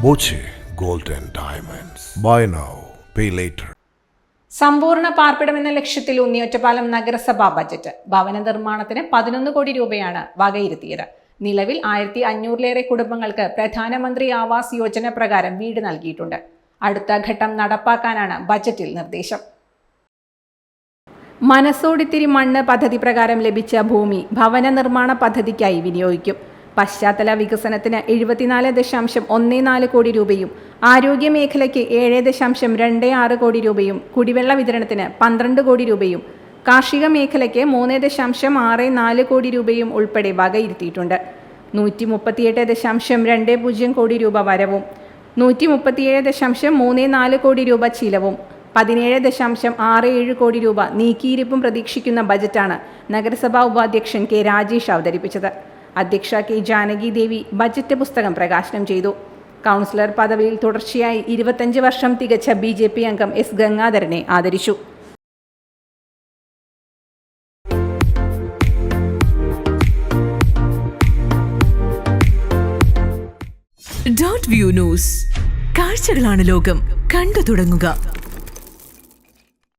Boche gold and diamonds. Buy now, pay later. സമ്പൂർണ്ണ പാർപ്പിടം എന്ന ലക്ഷ്യത്തിൽ ഊന്നി ഒറ്റപ്പാലം നഗരസഭാ ബജറ്റ്. ഭവന നിർമ്മാണത്തിന് 11 കോടി രൂപയാണ് വകയിരുത്തിയത്. നിലവിൽ 1500-ലേറെ കുടുംബങ്ങൾക്ക് പ്രധാനമന്ത്രി ആവാസ് യോജന പ്രകാരം വീട് നൽകിയിട്ടുണ്ട്. അടുത്ത ഘട്ടം നടപ്പാക്കാനാണ് ബജറ്റിൽ നിർദ്ദേശം. മനസ്സോടിത്തിരി മണ്ണ് പദ്ധതി പ്രകാരം ലഭിച്ച ഭൂമി ഭവന നിർമ്മാണ പദ്ധതിക്കായി വിനിയോഗിക്കും. പശ്ചാത്തല വികസനത്തിന് 74.14 കോടി രൂപയും ആരോഗ്യ മേഖലയ്ക്ക് 7.26 കോടി രൂപയും കുടിവെള്ള വിതരണത്തിന് 12 കോടി രൂപയും കാർഷിക മേഖലയ്ക്ക് 3.64 കോടി രൂപയും ഉൾപ്പെടെ വകയിരുത്തിയിട്ടുണ്ട്. 138.20 കോടി രൂപ വരവും 137.34 കോടി രൂപ ചിലവും 17.67 കോടി രൂപ നീക്കിയിരിപ്പും പ്രതീക്ഷിക്കുന്ന ബജറ്റാണ് നഗരസഭാ ഉപാധ്യക്ഷൻ കെ രാജേഷ് അവതരിപ്പിച്ചത്. അധ്യക്ഷ കെ ജാനകി ദേവി ബജറ്റ് പുസ്തകം പ്രകാശനം ചെയ്തു. കൗൺസിലർ പദവിയിൽ തുടർച്ചയായി 25 വർഷം തികച്ച BJP അംഗം എസ് ഗംഗാധരനെ ആദരിച്ചു. .View news. കാഴ്ചകളാണ് ലോകം. കണ്ടു തുടങ്ങുക.